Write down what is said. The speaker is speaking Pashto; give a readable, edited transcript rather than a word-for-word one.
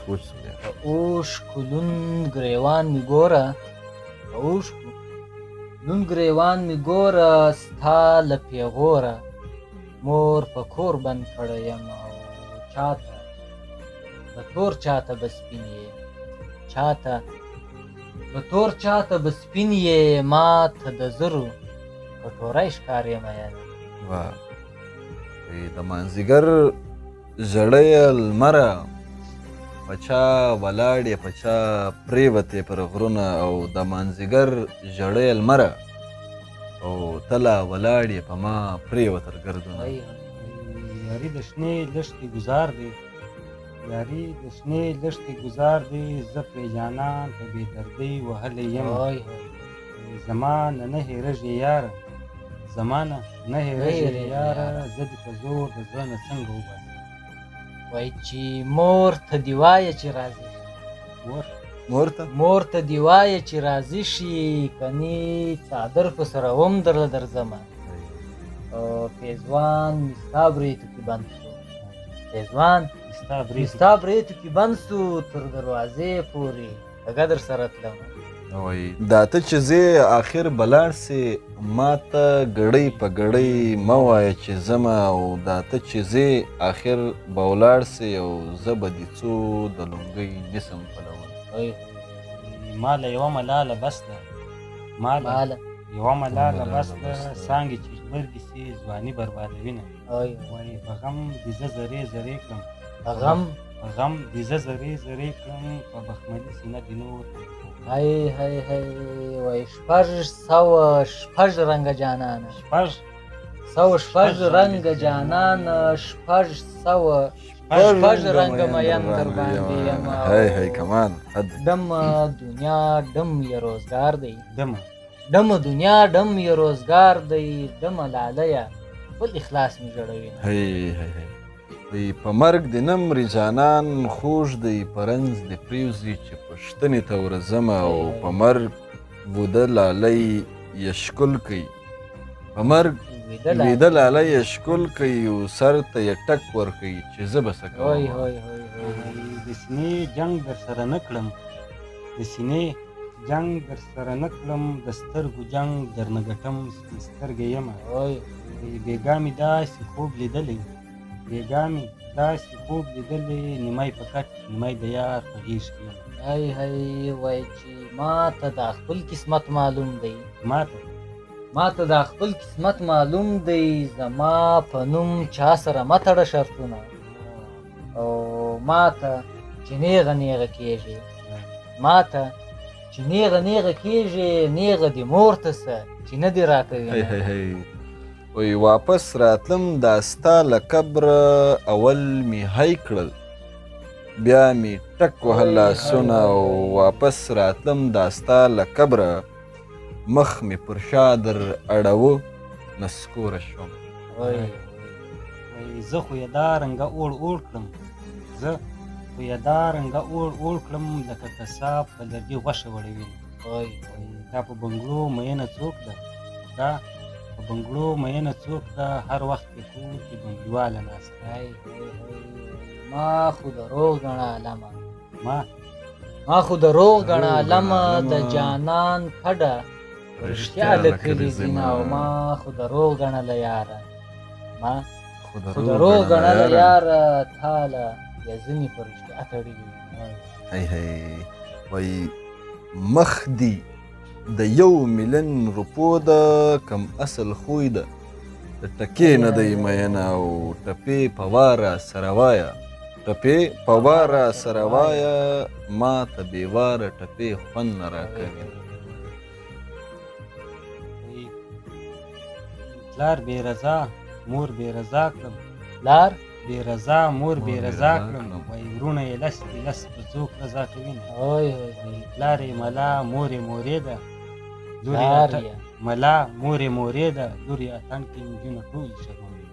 سوچ سو بیا. اوښکو لوند ګریوان مې ګوره، اوښکو لوند ګریوان مې ګوره، ستا له پیغوره مور په کور بند کړی یم او چاته به تور چاته به سپین یې، چاته به تور چاته به سپین یې، ما ته د زرو کټوری ښکارې مینه. واه د مازدیګر زړیه لمره، په چا ولاړ یې په چا پرېوتې پر غرونه، او د مازدیګر ژړیه لمره او ته لا ولاړ یې په ما پرېوه تر ګردونه. یاري د شنې لښتې ګزار دی، یاري د شنې لښتې ګزار دی، زه پرې جانان په بې دردۍ وهلی یم. زما نه نه هېرېږي یاره، زما نه هېرېږي یاره، زه دې په زور د زړه نه څنګه وباسم. وایي چې مور ته دې وایه چې راضي شي، مور ته دې وایه چې راضي شي، کنې څادر په سره هم درله درځمه. پېزوان مې ستا برېتو کې بند شو، پېزوان مې ستا برېتو کې بند سو، تر دروازې پورې کږه در سره تلمه. وایي دا ته چې ځې آخر به لاړ سې، ما ته ګړۍ په ګړۍ مه وایه چې ځمه، او دا ته چې ځې آخر به ولاړ سې، او زه به دې څو د لونګۍ نیسم پلونه. ما له یوه ملاله بس ده، ما له یوه ملاله بس ده، څانګې چې غبرګې سي ځواني بربادوینه. وایي په غم دې زه زرې زرې کړم، په غم دې زه زرې زرې کړم، په بخملي سینه دې نور. هی هی هی وایي شپږ رنګه جانانه، شپږ رنګه جانانه، شپږ رنګه مین در باندې یم. هی کمان دم دنیا ډم یې روزګار دی، دم دنیا ډم یې روزګار دی، دم لالیه بل اخلاص مې جوړوینه. وی په مرګ د نه مري جانان، خوږ دی په رنځ د پرېوځي چې پوښتنې ته ورځمه، او په مرګ وده لالی یې ښکل کوي، په مرګ ویده لالی یې ښکل کوي، او سر ته یې ټک ورکوي چې زه به څه کوم. د سینې جنګ در سره نه کړم، د سینې جنګ در سره نه کړم، د سترګو جنګ در نه ګټم، سپین سترګې یمه. بېګا مې داسې خوب لیدلی، بېګا مې داسې خوب لیدلی، نیمی په کټ نیمی د یار په غېږ کې یم. هی وایي چې ما ته دا خپل قسمت معلوم دی، ما ته دا خپل قسمت معلوم دی، زما په نوم چا سره مه تړه شرطونه، او ما ته چې نیغه نیغه کېږي، ما ته چې نیغه نیغه کېږي، نیغه دې مور ته څه چې نه دې راکوي. وی واپس راتلم دا ستا له قبره، اول مې هی کړل بیا مې ټک وهل لاسونه، او واپس راتلم دا ستا له قبره، مخ مې پر شا در اړوه نسکوره شوم. زه خو یې دا رنګه اوړ کړم، زه خو یې دا رنګه اوړ کړم، لکه کساب په لرګي غوښه وړوي. دا په بنګړو مینه څوک ده، دا په بنګړو مینه څوک ده، هر وخت په کور کې بنګړیواله ناسته. ما خو دروغ ګڼه علمه، ما خو دروغ ګڼه علمه، د جانان کډه رښتیا لیکلې ځینه، او ما خو دروغ ګڼله یاره، ما خو دروغ ګڼله یاره، تا له یې ځینې په رښتیا تړلي. وایي مخ دي د 1,000,000 روپو ده، کم اصل خوی ده د ټکې نه دی مینه، او ټپې په واره سره وایه، ټپې په واره سره وایه، ما ته بې واره ټپې خوند نه راکوي. پلار بې رضا مور بې رضا کړم، پلار بې رضا مور بې رضا کړم، وایي وروڼه یې لس په څوک رضا کوینه. پلار یې ملا مور یې مورې ده، ملا مور یې مورې ده، لور یې اتڼ کې نجونه ټولې شرموي.